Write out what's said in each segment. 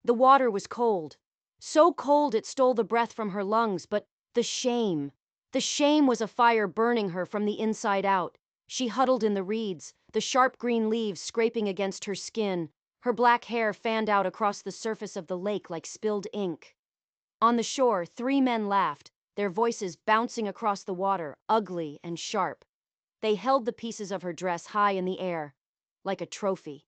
The water was cold. So cold it stole the breath from her lungs, but the shame. The shame was a fire burning her from the inside out. She huddled in the reeds, the sharp green leaves scraping against her skin, her black hair fanned out across the surface of the lake like spilled ink. On the shore, three men laughed, their voices bouncing across the water, ugly and sharp. They held the pieces of her dress high in the air, like a trophy.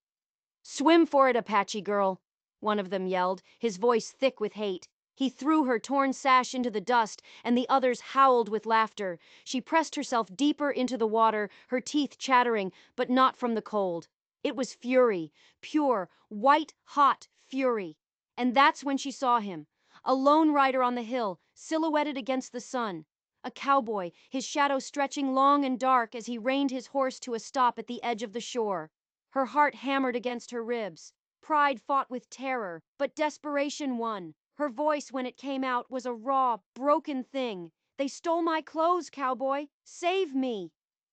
"Swim for it, Apache girl," one of them yelled, his voice thick with hate. He threw her torn sash into the dust, and the others howled with laughter. She pressed herself deeper into the water, her teeth chattering, but not from the cold. It was fury, pure, white-hot fury. And that's when she saw him, a lone rider on the hill, silhouetted against the sun. A cowboy, his shadow stretching long and dark as he reined his horse to a stop at the edge of the shore. Her heart hammered against her ribs. Pride fought with terror, but desperation won. Her voice, when it came out, was a raw, broken thing. "They stole my clothes, cowboy! Save me!"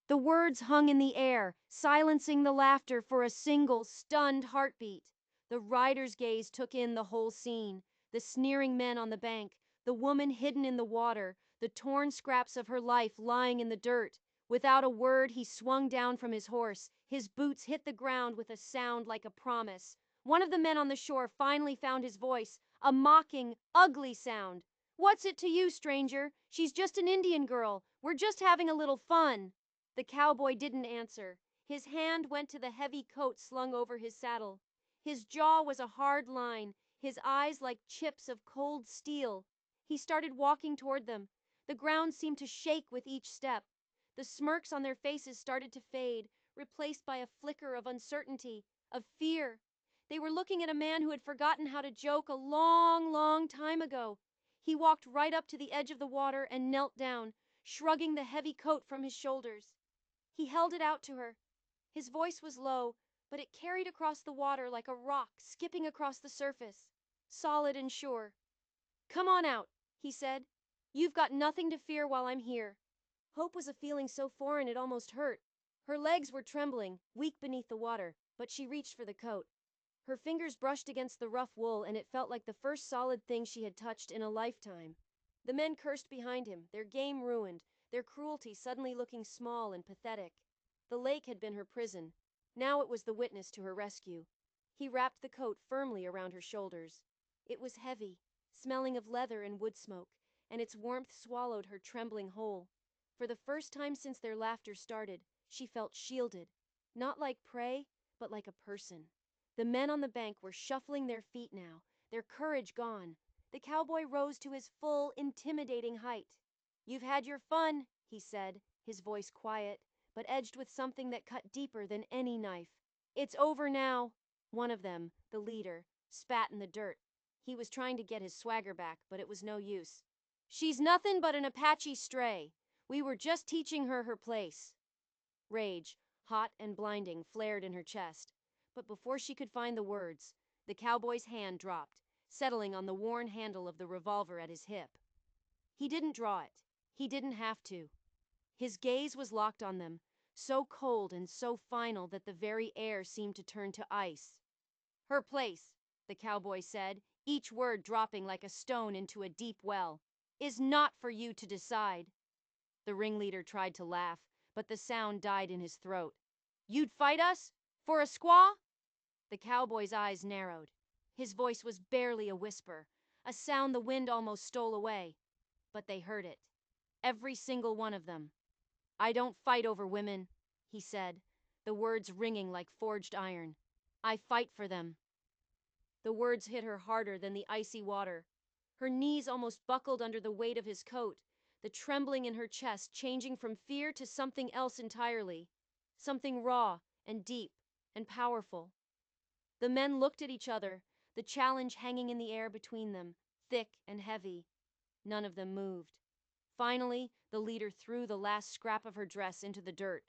The words hung in the air, silencing the laughter for a single, stunned heartbeat. The rider's gaze took in the whole scene. The sneering men on the bank, the woman hidden in the water, the torn scraps of her life lying in the dirt. Without a word, he swung down from his horse. His boots hit the ground with a sound like a promise. One of the men on the shore finally found his voice, a mocking, ugly sound. "What's it to you, stranger? She's just an Indian girl. We're just having a little fun." The cowboy didn't answer. His hand went to the heavy coat slung over his saddle. His jaw was a hard line, his eyes like chips of cold steel. He started walking toward them. The ground seemed to shake with each step. The smirks on their faces started to fade, replaced by a flicker of uncertainty, of fear. They were looking at a man who had forgotten how to joke a long, long time ago. He walked right up to the edge of the water and knelt down, shrugging the heavy coat from his shoulders. He held it out to her. His voice was low, but it carried across the water like a rock skipping across the surface, solid and sure. "Come on out," he said. "You've got nothing to fear while I'm here." Hope was a feeling so foreign it almost hurt. Her legs were trembling, weak beneath the water, but she reached for the coat. Her fingers brushed against the rough wool, and it felt like the first solid thing she had touched in a lifetime. The men cursed behind him, their game ruined, their cruelty suddenly looking small and pathetic. The lake had been her prison. Now it was the witness to her rescue. He wrapped the coat firmly around her shoulders. It was heavy, smelling of leather and wood smoke, and its warmth swallowed her trembling whole. For the first time since their laughter started, she felt shielded, not like prey, but like a person. The men on the bank were shuffling their feet now, their courage gone. The cowboy rose to his full, intimidating height. "You've had your fun," he said, his voice quiet, but edged with something that cut deeper than any knife. "It's over now." One of them, the leader, spat in the dirt. He was trying to get his swagger back, but it was no use. "She's nothing but an Apache stray. We were just teaching her her place." Rage, hot and blinding, flared in her chest. But before she could find the words, the cowboy's hand dropped, settling on the worn handle of the revolver at his hip. He didn't draw it. He didn't have to. His gaze was locked on them, so cold and so final that the very air seemed to turn to ice. "Her place," the cowboy said, each word dropping like a stone into a deep well, "is not for you to decide." The ringleader tried to laugh, but the sound died in his throat. "You'd fight us? For a squaw?" The cowboy's eyes narrowed. His voice was barely a whisper, a sound the wind almost stole away. But they heard it. Every single one of them. "I don't fight over women," he said, the words ringing like forged iron. "I fight for them." The words hit her harder than the icy water. Her knees almost buckled under the weight of his coat, the trembling in her chest changing from fear to something else entirely. Something raw and deep and powerful. The men looked at each other, the challenge hanging in the air between them, thick and heavy. None of them moved. Finally, the leader threw the last scrap of her dress into the dirt.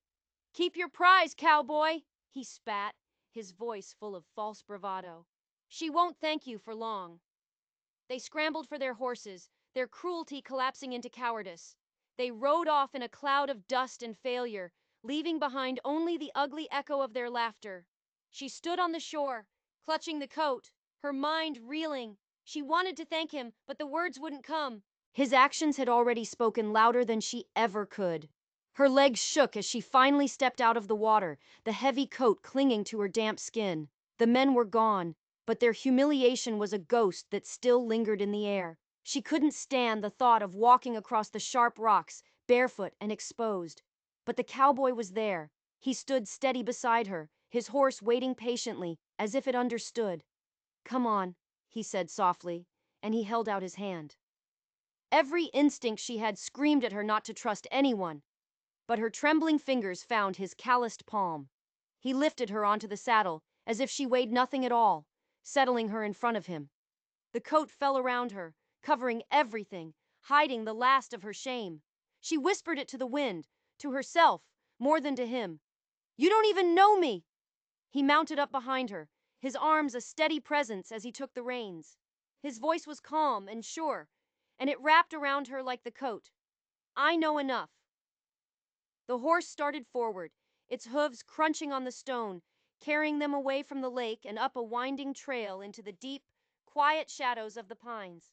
"Keep your prize, cowboy!" he spat, his voice full of false bravado. "She won't thank you for long." They scrambled for their horses, their cruelty collapsing into cowardice. They rode off in a cloud of dust and failure, leaving behind only the ugly echo of their laughter. She stood on the shore, clutching the coat, her mind reeling. She wanted to thank him, but the words wouldn't come. His actions had already spoken louder than she ever could. Her legs shook as she finally stepped out of the water, the heavy coat clinging to her damp skin. The men were gone, but their humiliation was a ghost that still lingered in the air. She couldn't stand the thought of walking across the sharp rocks, barefoot and exposed. But the cowboy was there. He stood steady beside her, his horse waiting patiently, as if it understood. "Come on," he said softly, and he held out his hand. Every instinct she had screamed at her not to trust anyone, but her trembling fingers found his calloused palm. He lifted her onto the saddle, as if she weighed nothing at all, settling her in front of him. The coat fell around her, covering everything, hiding the last of her shame. She whispered it to the wind, to herself, more than to him. "You don't even know me!" He mounted up behind her, his arms a steady presence as he took the reins. His voice was calm and sure, and it wrapped around her like the coat. "I know enough." The horse started forward, its hooves crunching on the stone, carrying them away from the lake and up a winding trail into the deep, quiet shadows of the pines.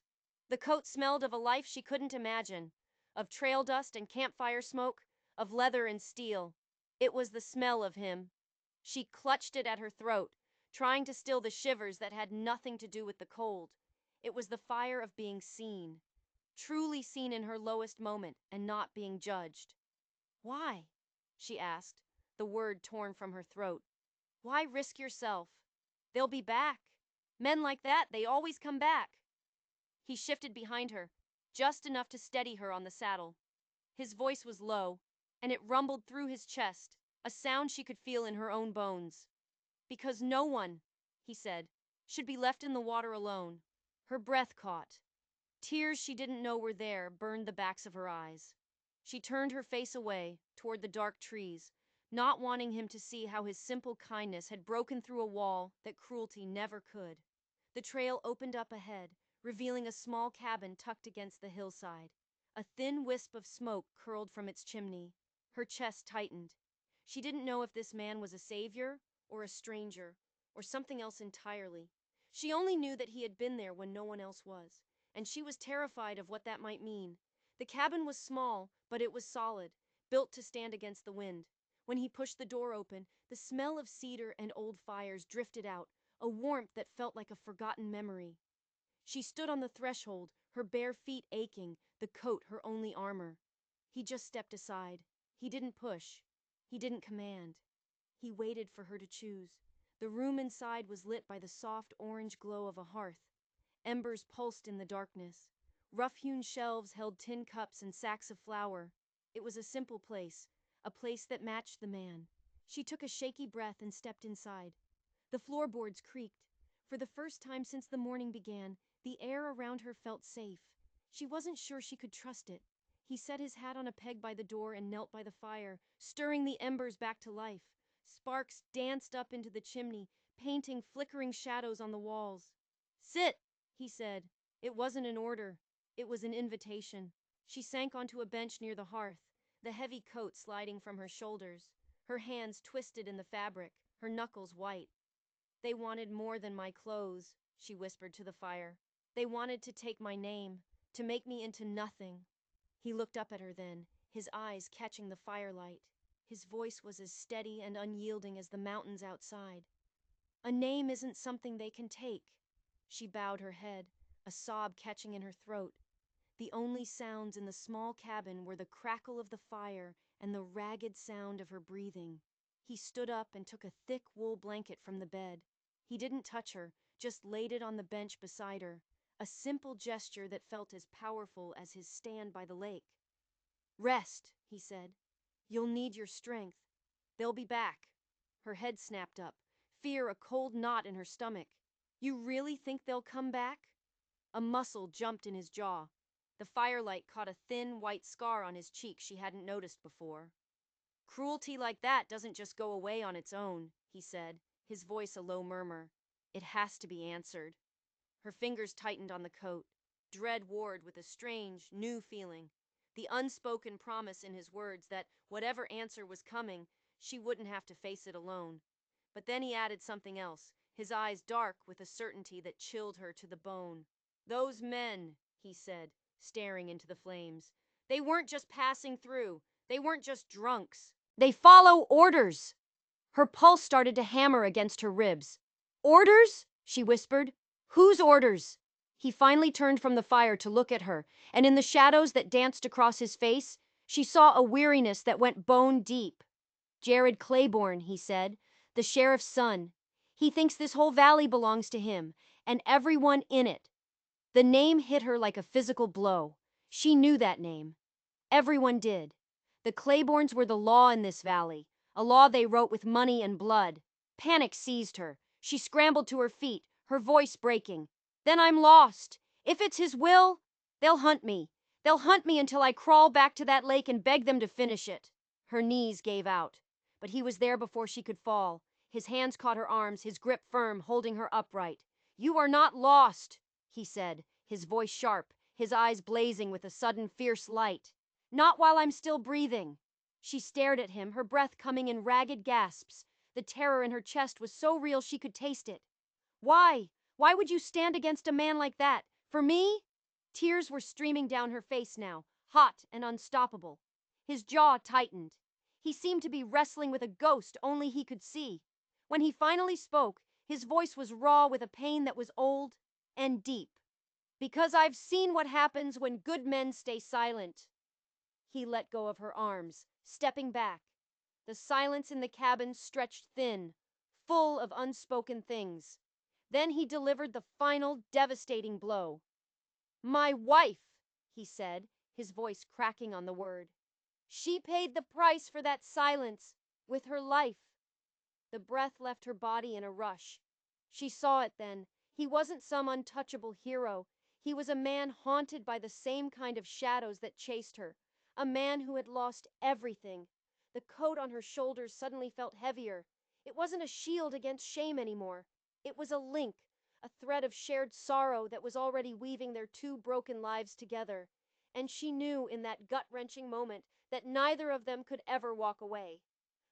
The coat smelled of a life she couldn't imagine, of trail dust and campfire smoke, of leather and steel. It was the smell of him. She clutched it at her throat, trying to still the shivers that had nothing to do with the cold. It was the fire of being seen, truly seen in her lowest moment and not being judged. "Why?" she asked, the word torn from her throat. "Why risk yourself? They'll be back. Men like that, they always come back." He shifted behind her, just enough to steady her on the saddle. His voice was low, and it rumbled through his chest, a sound she could feel in her own bones. "Because no one," he said, "should be left in the water alone." Her breath caught. Tears she didn't know were there burned the backs of her eyes. She turned her face away, toward the dark trees, not wanting him to see how his simple kindness had broken through a wall that cruelty never could. The trail opened up ahead, revealing a small cabin tucked against the hillside. A thin wisp of smoke curled from its chimney. Her chest tightened. She didn't know if this man was a savior, or a stranger, or something else entirely. She only knew that he had been there when no one else was, and she was terrified of what that might mean. The cabin was small, but it was solid, built to stand against the wind. When he pushed the door open, the smell of cedar and old fires drifted out, a warmth that felt like a forgotten memory. She stood on the threshold, her bare feet aching, the coat her only armor. He just stepped aside. He didn't push. He didn't command. He waited for her to choose. The room inside was lit by the soft orange glow of a hearth. Embers pulsed in the darkness. Rough-hewn shelves held tin cups and sacks of flour. It was a simple place, a place that matched the man. She took a shaky breath and stepped inside. The floorboards creaked. For the first time since the morning began, the air around her felt safe. She wasn't sure she could trust it. He set his hat on a peg by the door and knelt by the fire, stirring the embers back to life. Sparks danced up into the chimney, painting flickering shadows on the walls. "Sit," he said. It wasn't an order. It was an invitation. She sank onto a bench near the hearth, the heavy coat sliding from her shoulders, her hands twisted in the fabric, her knuckles white. "They wanted more than my clothes," she whispered to the fire. "They wanted to take my name, to make me into nothing." He looked up at her then, his eyes catching the firelight. His voice was as steady and unyielding as the mountains outside. "A name isn't something they can take." She bowed her head, a sob catching in her throat. The only sounds in the small cabin were the crackle of the fire and the ragged sound of her breathing. He stood up and took a thick wool blanket from the bed. He didn't touch her, just laid it on the bench beside her, a simple gesture that felt as powerful as his stand by the lake. "Rest," he said. "You'll need your strength. They'll be back." Her head snapped up, fear a cold knot in her stomach. "You really think they'll come back?" A muscle jumped in his jaw. The firelight caught a thin, white scar on his cheek she hadn't noticed before. "Cruelty like that doesn't just go away on its own," he said, his voice a low murmur. "It has to be answered." Her fingers tightened on the coat. Dread warred with a strange, new feeling. The unspoken promise in his words that, whatever answer was coming, she wouldn't have to face it alone. But then he added something else, his eyes dark with a certainty that chilled her to the bone. "Those men," he said, staring into the flames. "They weren't just passing through. They weren't just drunks. They follow orders." Her pulse started to hammer against her ribs. "Orders?" she whispered. "Whose orders?" He finally turned from the fire to look at her, and in the shadows that danced across his face, she saw a weariness that went bone deep. "Jared Claiborne," he said, "the sheriff's son. He thinks this whole valley belongs to him, and everyone in it." The name hit her like a physical blow. She knew that name. Everyone did. The Claibornes were the law in this valley, a law they wrote with money and blood. Panic seized her. She scrambled to her feet, her voice breaking. "Then I'm lost. If it's his will, they'll hunt me. They'll hunt me until I crawl back to that lake and beg them to finish it." Her knees gave out. But he was there before she could fall. His hands caught her arms, his grip firm, holding her upright. "You are not lost," he said, his voice sharp, his eyes blazing with a sudden fierce light. "Not while I'm still breathing." She stared at him, her breath coming in ragged gasps. The terror in her chest was so real she could taste it. "Why? Why would you stand against a man like that? For me?" Tears were streaming down her face now, hot and unstoppable. His jaw tightened. He seemed to be wrestling with a ghost only he could see. When he finally spoke, his voice was raw with a pain that was old and deep. "Because I've seen what happens when good men stay silent." He let go of her arms, stepping back. The silence in the cabin stretched thin, full of unspoken things. Then he delivered the final, devastating blow. "My wife," he said, his voice cracking on the word. "She paid the price for that silence with her life." The breath left her body in a rush. She saw it then. He wasn't some untouchable hero. He was a man haunted by the same kind of shadows that chased her. A man who had lost everything. The coat on her shoulders suddenly felt heavier. It wasn't a shield against shame anymore. It was a link, a thread of shared sorrow that was already weaving their two broken lives together. And she knew in that gut-wrenching moment that neither of them could ever walk away.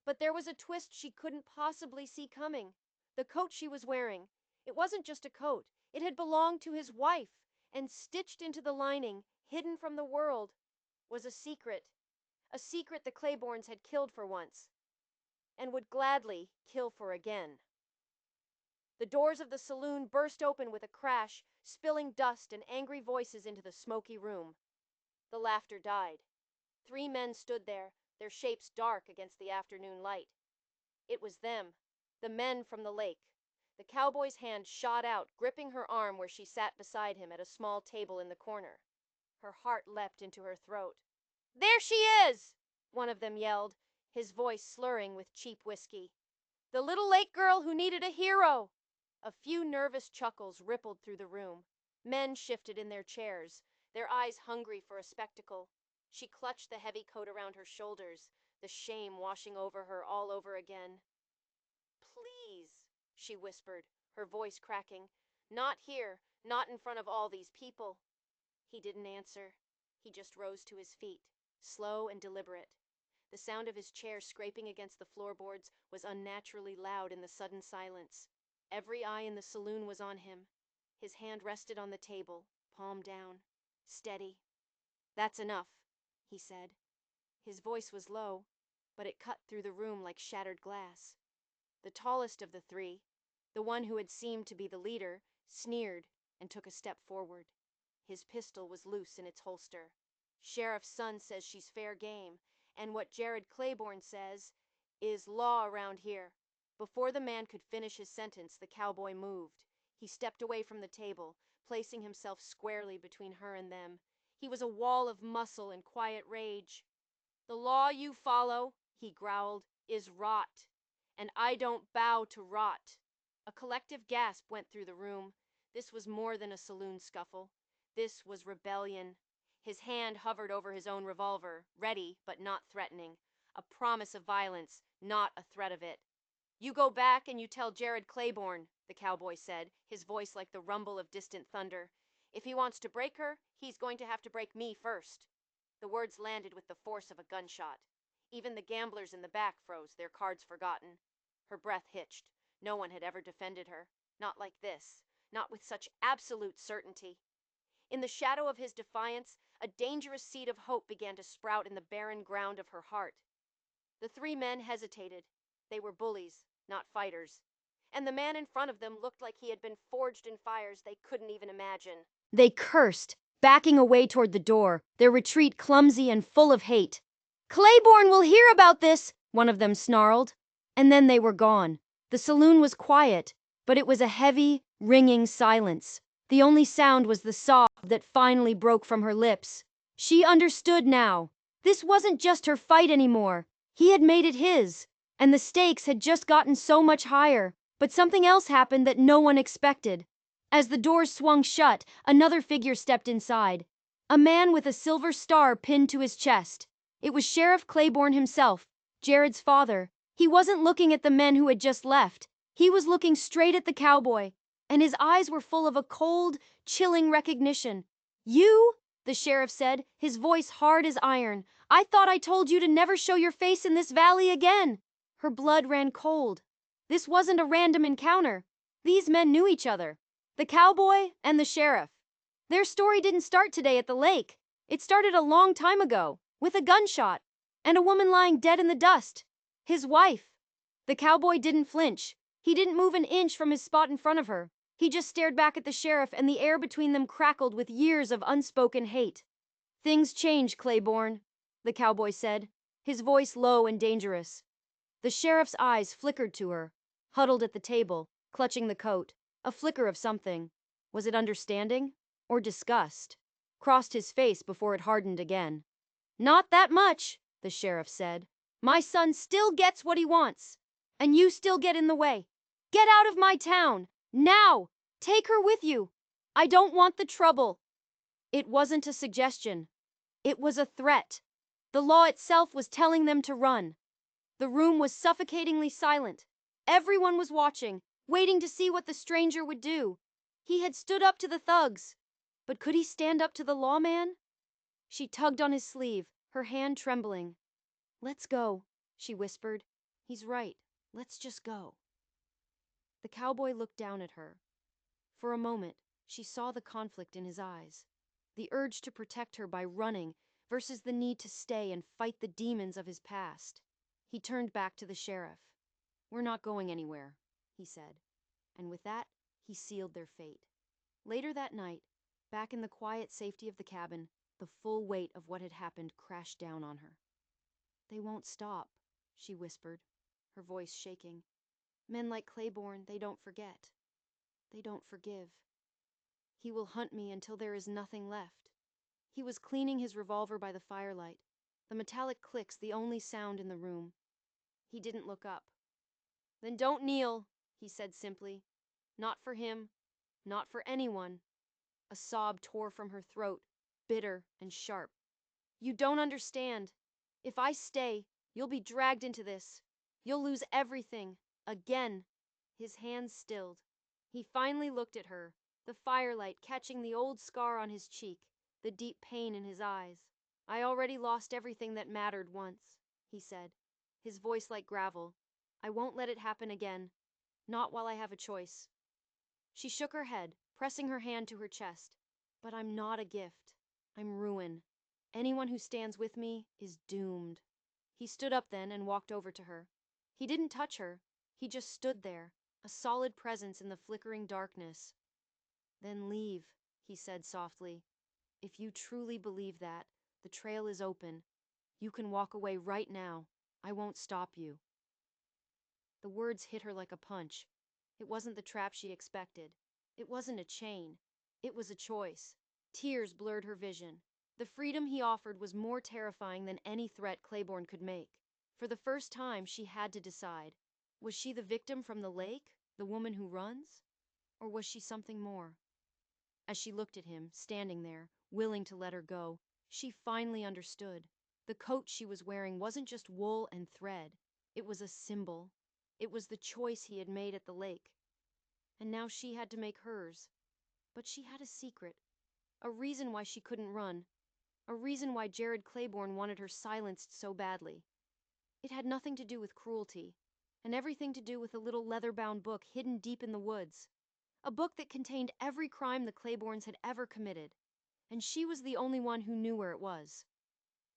But there was a twist she couldn't possibly see coming. The coat she was wearing, it wasn't just a coat. It had belonged to his wife, and stitched into the lining, hidden from the world, was a secret. A secret the Claibornes had killed for once, and would gladly kill for again. The doors of the saloon burst open with a crash, spilling dust and angry voices into the smoky room. The laughter died. 3 men stood there, their shapes dark against the afternoon light. It was them, the men from the lake. The cowboy's hand shot out, gripping her arm where she sat beside him at a small table in the corner. Her heart leapt into her throat. "There she is!" one of them yelled, his voice slurring with cheap whiskey. "The little lake girl who needed a hero!" A few nervous chuckles rippled through the room. Men shifted in their chairs, their eyes hungry for a spectacle. She clutched the heavy coat around her shoulders, the shame washing over her all over again. "Please," she whispered, her voice cracking. "Not here, not in front of all these people." He didn't answer. He just rose to his feet, slow and deliberate. The sound of his chair scraping against the floorboards was unnaturally loud in the sudden silence. Every eye in the saloon was on him. His hand rested on the table, palm down. Steady. "That's enough," he said. His voice was low, but it cut through the room like shattered glass. The tallest of the 3, the one who had seemed to be the leader, sneered and took a step forward. His pistol was loose in its holster. "Sheriff's son says she's fair game, and what Jared Claiborne says is law around here." Before the man could finish his sentence, the cowboy moved. He stepped away from the table, placing himself squarely between her and them. He was a wall of muscle and quiet rage. "The law you follow," he growled, "is rot. And I don't bow to rot." A collective gasp went through the room. This was more than a saloon scuffle. This was rebellion. His hand hovered over his own revolver, ready but not threatening. A promise of violence, not a threat of it. "You go back and you tell Jared Claiborne," the cowboy said, his voice like the rumble of distant thunder. "If he wants to break her, he's going to have to break me first." The words landed with the force of a gunshot. Even the gamblers in the back froze, their cards forgotten. Her breath hitched. No one had ever defended her, not like this, not with such absolute certainty. In the shadow of his defiance, a dangerous seed of hope began to sprout in the barren ground of her heart. The three men hesitated. They were bullies, not fighters. And the man in front of them looked like he had been forged in fires they couldn't even imagine. They cursed, backing away toward the door, their retreat clumsy and full of hate. Claiborne will hear about this, one of them snarled. And then they were gone. The saloon was quiet, but it was a heavy, ringing silence. The only sound was the sob that finally broke from her lips. She understood now. This wasn't just her fight anymore. He had made it his, and the stakes had just gotten so much higher. But something else happened that no one expected. As the doors swung shut, another figure stepped inside. A man with a silver star pinned to his chest. It was Sheriff Claiborne himself, Jared's father. He wasn't looking at the men who had just left. He was looking straight at the cowboy, and his eyes were full of a cold, chilling recognition. You? The sheriff said, his voice hard as iron. I thought I told you to never show your face in this valley again. Her blood ran cold. This wasn't a random encounter. These men knew each other. The cowboy and the sheriff. Their story didn't start today at the lake. It started a long time ago, with a gunshot, and a woman lying dead in the dust. His wife. The cowboy didn't flinch. He didn't move an inch from his spot in front of her. He just stared back at the sheriff, and the air between them crackled with years of unspoken hate. Things change, Claiborne, the cowboy said, his voice low and dangerous. The sheriff's eyes flickered to her, huddled at the table, clutching the coat. A flicker of something. Was it understanding? Or disgust? Crossed his face before it hardened again. Not that much, the sheriff said. My son still gets what he wants, and you still get in the way. Get out of my town, now! Take her with you. I don't want the trouble. It wasn't a suggestion. It was a threat. The law itself was telling them to run. The room was suffocatingly silent. Everyone was watching, waiting to see what the stranger would do. He had stood up to the thugs. But could he stand up to the lawman? She tugged on his sleeve, her hand trembling. Let's go, she whispered. He's right. Let's just go. The cowboy looked down at her. For a moment, she saw the conflict in his eyes. The urge to protect her by running versus the need to stay and fight the demons of his past. He turned back to the sheriff. We're not going anywhere, he said. And with that, he sealed their fate. Later that night, back in the quiet safety of the cabin, the full weight of what had happened crashed down on her. They won't stop, she whispered, her voice shaking. Men like Claiborne, they don't forget. They don't forgive. He will hunt me until there is nothing left. He was cleaning his revolver by the firelight, the metallic clicks the only sound in the room. He didn't look up. Then don't kneel, he said simply. Not for him, not for anyone. A sob tore from her throat, bitter and sharp. You don't understand. If I stay, you'll be dragged into this. You'll lose everything, again. His hands stilled. He finally looked at her, the firelight catching the old scar on his cheek, the deep pain in his eyes. I already lost everything that mattered once, he said, his voice like gravel. I won't let it happen again. Not while I have a choice. She shook her head, pressing her hand to her chest. But I'm not a gift. I'm ruin. Anyone who stands with me is doomed. He stood up then and walked over to her. He didn't touch her. He just stood there, a solid presence in the flickering darkness. Then leave, he said softly. If you truly believe that, the trail is open. You can walk away right now. I won't stop you. The words hit her like a punch. It wasn't the trap she expected. It wasn't a chain. It was a choice. Tears blurred her vision. The freedom he offered was more terrifying than any threat Claiborne could make. For the first time, she had to decide. Was she the victim from the lake, the woman who runs? Or was she something more? As she looked at him, standing there, willing to let her go, she finally understood. The coat she was wearing wasn't just wool and thread. It was a symbol. It was the choice he had made at the lake. And now she had to make hers. But she had a secret. A reason why she couldn't run. A reason why Jared Claiborne wanted her silenced so badly. It had nothing to do with cruelty. and everything to do with a little leather-bound book hidden deep in the woods. A book that contained every crime the Claibornes had ever committed, and she was the only one who knew where it was.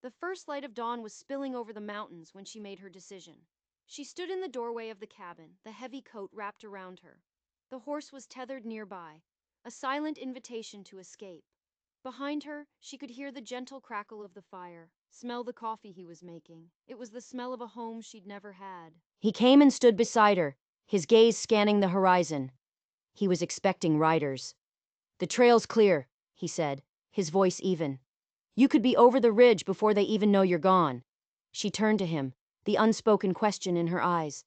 The first light of dawn was spilling over the mountains when she made her decision. She stood in the doorway of the cabin, the heavy coat wrapped around her. The horse was tethered nearby, a silent invitation to escape. Behind her, she could hear the gentle crackle of the fire, smell the coffee he was making. It was the smell of a home she'd never had. He came and stood beside her, his gaze scanning the horizon. He was expecting riders. "The trail's clear," he said, his voice even. "You could be over the ridge before they even know you're gone." She turned to him, the unspoken question in her eyes.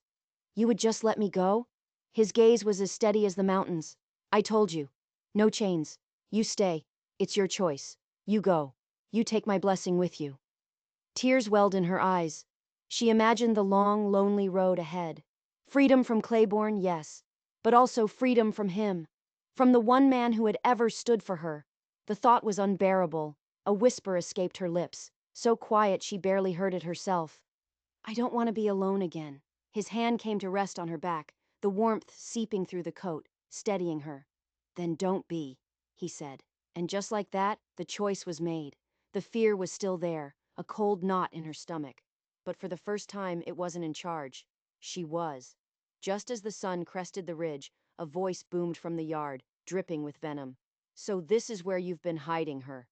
"You would just let me go?" His gaze was as steady as the mountains. "I told you. No chains. You stay. It's your choice. You go. You take my blessing with you." Tears welled in her eyes. She imagined the long, lonely road ahead. Freedom from Claiborne, yes, but also freedom from him, from the one man who had ever stood for her. The thought was unbearable. A whisper escaped her lips, so quiet she barely heard it herself. "I don't want to be alone again." His hand came to rest on her back, the warmth seeping through the coat, steadying her. "Then don't be," he said. And just like that, the choice was made. The fear was still there, a cold knot in her stomach. But for the first time, it wasn't in charge. She was. Just as the sun crested the ridge, a voice boomed from the yard, dripping with venom. "So this is where you've been hiding her."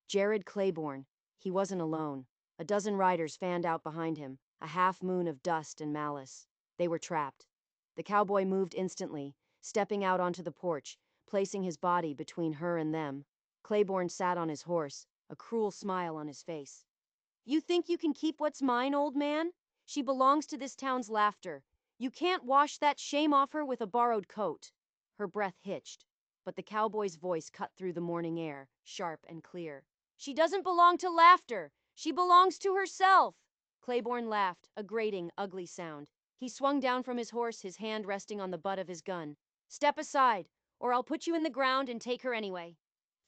Jared Claiborne. He wasn't alone. A dozen riders fanned out behind him, a half moon of dust and malice. They were trapped. The cowboy moved instantly, stepping out onto the porch, placing his body between her and them. Claiborne sat on his horse, a cruel smile on his face. "You think you can keep what's mine, old man? She belongs to this town's laughter. You can't wash that shame off her with a borrowed coat." Her breath hitched, but the cowboy's voice cut through the morning air, sharp and clear. "She doesn't belong to laughter. She belongs to herself." Claiborne laughed, a grating, ugly sound. He swung down from his horse, his hand resting on the butt of his gun. "Step aside, or I'll put you in the ground and take her anyway."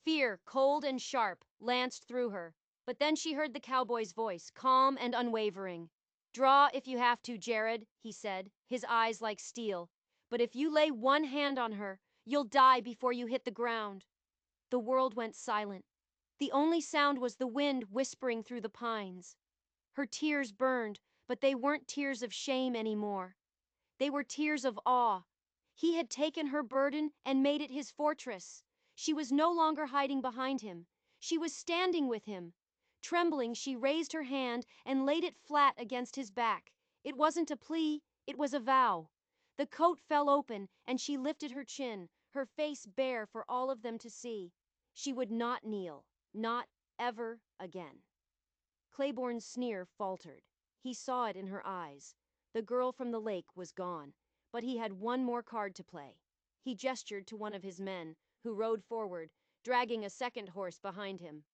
Fear, cold and sharp, lanced through her. But then she heard the cowboy's voice, calm and unwavering. "Draw if you have to, Jared," he said, his eyes like steel. "But if you lay one hand on her, you'll die before you hit the ground." The world went silent. The only sound was the wind whispering through the pines. Her tears burned, but they weren't tears of shame anymore. They were tears of awe. He had taken her burden and made it his fortress. She was no longer hiding behind him. She was standing with him. Trembling, she raised her hand and laid it flat against his back. It wasn't a plea, it was a vow. The coat fell open, and she lifted her chin, her face bare for all of them to see. She would not kneel, not ever again. Claiborne's sneer faltered. He saw it in her eyes. The girl from the lake was gone, but he had one more card to play. He gestured to one of his men, who rode forward, dragging a second horse behind him.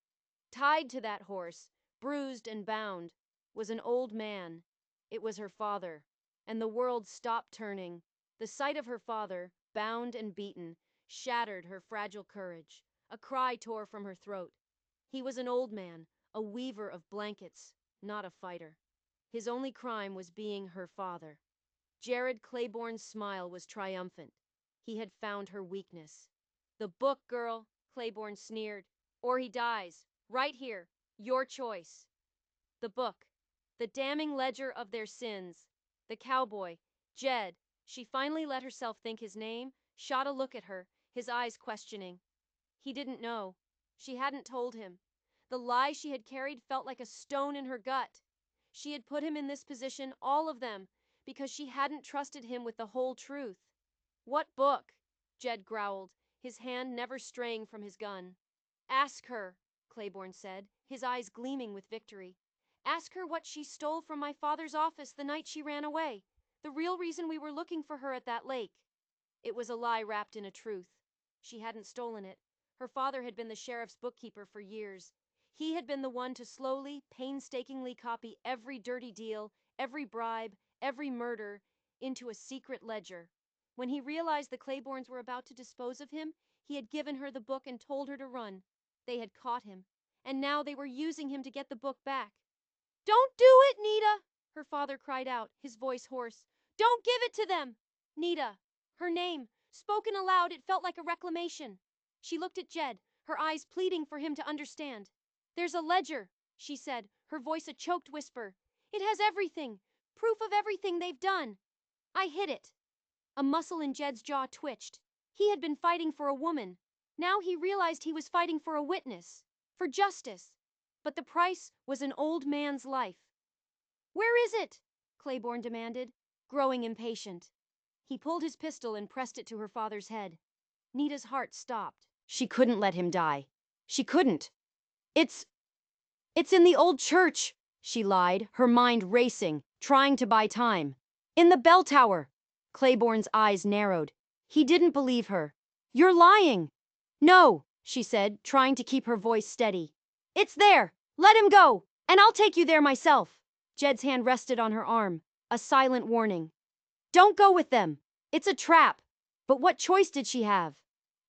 Tied to that horse, bruised and bound, was an old man. It was her father, and the world stopped turning. The sight of her father, bound and beaten, shattered her fragile courage. A cry tore from her throat. He was an old man, a weaver of blankets, not a fighter. His only crime was being her father. Jared Claiborne's smile was triumphant. He had found her weakness. "The book, girl," Claiborne sneered. "Or he dies. Right here. Your choice." The book. The damning ledger of their sins. The cowboy, Jed, she finally let herself think his name, shot a look at her, his eyes questioning. He didn't know. She hadn't told him. The lie she had carried felt like a stone in her gut. She had put him in this position, all of them, because she hadn't trusted him with the whole truth. "What book?" Jed growled, his hand never straying from his gun. "Ask her," Claiborne said, his eyes gleaming with victory. "Ask her what she stole from my father's office the night she ran away. The real reason we were looking for her at that lake." It was a lie wrapped in a truth. She hadn't stolen it. Her father had been the sheriff's bookkeeper for years. He had been the one to slowly, painstakingly copy every dirty deal, every bribe, every murder, into a secret ledger. When he realized the Claibornes were about to dispose of him, he had given her the book and told her to run. They had caught him, and now they were using him to get the book back. "Don't do it, Nita!" her father cried out, his voice hoarse. Don't give it to them! Nita. Her name. Spoken aloud, it felt like a reclamation. She looked at Jed, her eyes pleading for him to understand. There's a ledger, she said, her voice a choked whisper. It has everything. Proof of everything they've done. I hid it. A muscle in Jed's jaw twitched. He had been fighting for a woman. Now he realized he was fighting for a witness. For justice. But the price was an old man's life. Where is it? Claiborne demanded, growing impatient. He pulled his pistol and pressed it to her father's head. Nita's heart stopped. She couldn't let him die. She couldn't. It's in the old church, she lied, her mind racing, trying to buy time. In the bell tower. Claiborne's eyes narrowed. He didn't believe her. You're lying. No, she said, trying to keep her voice steady. It's there. Let him go, and I'll take you there myself. Jed's hand rested on her arm, a silent warning. Don't go with them. It's a trap. But what choice did she have?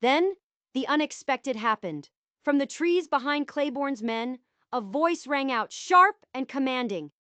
Then, the unexpected happened. From the trees behind Claiborne's men, a voice rang out sharp and commanding.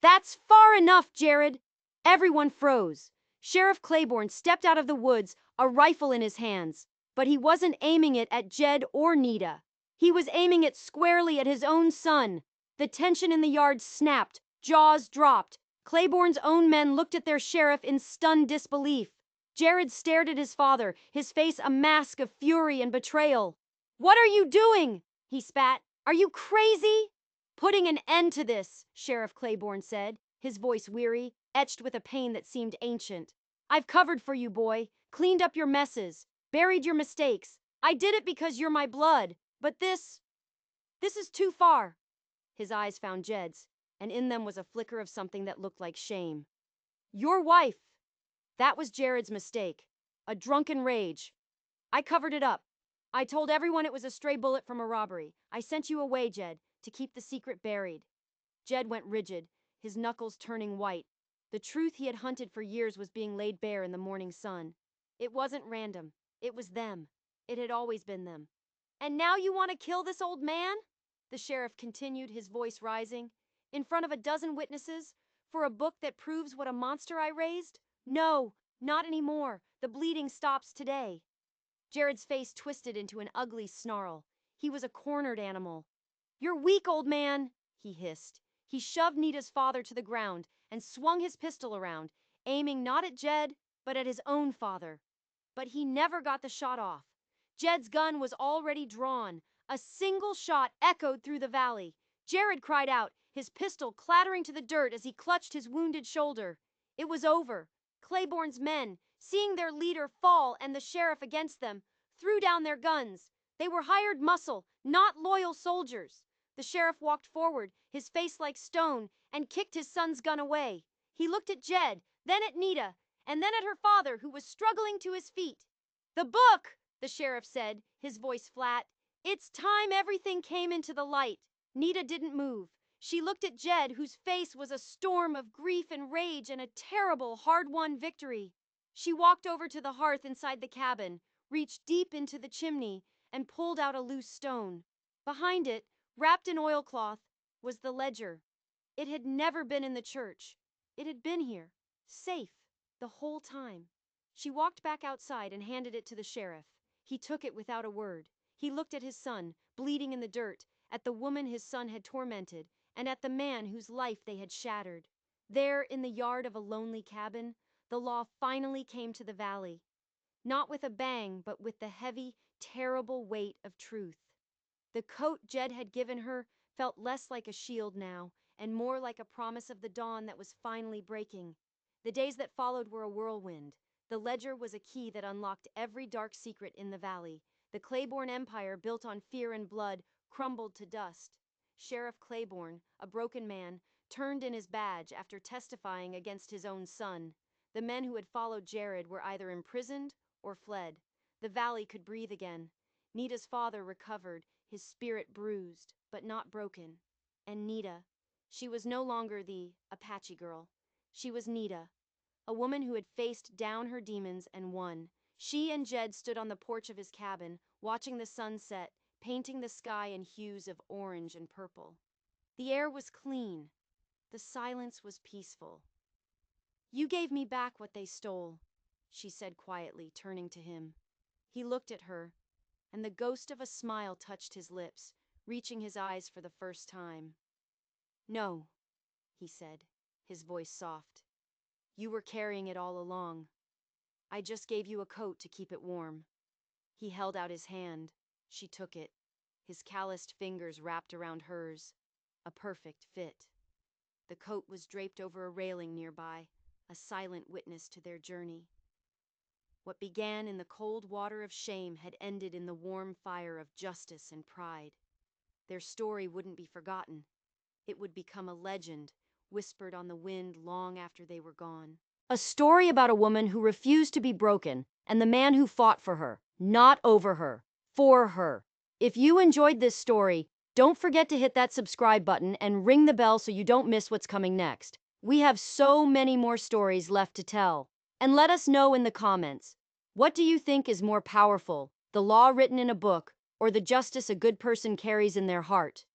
That's far enough, Jared. Everyone froze. Sheriff Claiborne stepped out of the woods, a rifle in his hands. But he wasn't aiming it at Jed or Nita. He was aiming it squarely at his own son. The tension in the yard snapped, jaws dropped. Claiborne's own men looked at their sheriff in stunned disbelief. Jared stared at his father, his face a mask of fury and betrayal. What are you doing? He spat. Are you crazy? Putting an end to this, Sheriff Claiborne said, his voice weary, etched with a pain that seemed ancient. I've covered for you, boy, cleaned up your messes, buried your mistakes. I did it because you're my blood, but this is too far. His eyes found Jed's, and in them was a flicker of something that looked like shame. Your wife! That was Jared's mistake. A drunken rage. I covered it up. I told everyone it was a stray bullet from a robbery. I sent you away, Jed, to keep the secret buried. Jed went rigid, his knuckles turning white. The truth he had hunted for years was being laid bare in the morning sun. It wasn't random. It was them. It had always been them. And now you want to kill this old man? The sheriff continued, his voice rising. In front of a dozen witnesses? For a book that proves what a monster I raised? No, not anymore. The bleeding stops today. Jared's face twisted into an ugly snarl. He was a cornered animal. You're weak, old man, he hissed. He shoved Nita's father to the ground and swung his pistol around, aiming not at Jed, but at his own father. But he never got the shot off. Jed's gun was already drawn. A single shot echoed through the valley. Jared cried out, his pistol clattering to the dirt as he clutched his wounded shoulder. It was over. Claiborne's men, seeing their leader fall and the sheriff against them, threw down their guns. They were hired muscle, not loyal soldiers. The sheriff walked forward, his face like stone, and kicked his son's gun away. He looked at Jed, then at Nita, and then at her father, who was struggling to his feet. The book, the sheriff said, his voice flat. It's time everything came into the light. Nita didn't move. She looked at Jed, whose face was a storm of grief and rage and a terrible, hard-won victory. She walked over to the hearth inside the cabin, reached deep into the chimney, and pulled out a loose stone. Behind it, wrapped in oilcloth, was the ledger. It had never been in the church. It had been here, safe, the whole time. She walked back outside and handed it to the sheriff. He took it without a word. He looked at his son, bleeding in the dirt, at the woman his son had tormented, and at the man whose life they had shattered. There, in the yard of a lonely cabin, the law finally came to the valley. Not with a bang, but with the heavy, terrible weight of truth. The coat Jed had given her felt less like a shield now, and more like a promise of the dawn that was finally breaking. The days that followed were a whirlwind. The ledger was a key that unlocked every dark secret in the valley. The Claiborne Empire, built on fear and blood, crumbled to dust. Sheriff Claiborne, a broken man, turned in his badge after testifying against his own son. The men who had followed Jared were either imprisoned or fled. The valley could breathe again. Nita's father recovered, his spirit bruised, but not broken. And Nita, she was no longer the Apache girl. She was Nita, a woman who had faced down her demons and won. She and Jed stood on the porch of his cabin, watching the sun set, painting the sky in hues of orange and purple. The air was clean. The silence was peaceful. You gave me back what they stole, she said quietly, turning to him. He looked at her, and the ghost of a smile touched his lips, reaching his eyes for the first time. No, he said, his voice soft. You were carrying it all along. I just gave you a coat to keep it warm. He held out his hand. She took it, his calloused fingers wrapped around hers. A perfect fit. The coat was draped over a railing nearby, a silent witness to their journey. What began in the cold water of shame had ended in the warm fire of justice and pride. Their story wouldn't be forgotten. It would become a legend, whispered on the wind long after they were gone. A story about a woman who refused to be broken, and the man who fought for her, not over her, for her. If you enjoyed this story, don't forget to hit that subscribe button and ring the bell so you don't miss what's coming next. We have so many more stories left to tell. And let us know in the comments, what do you think is more powerful, the law written in a book, or the justice a good person carries in their heart?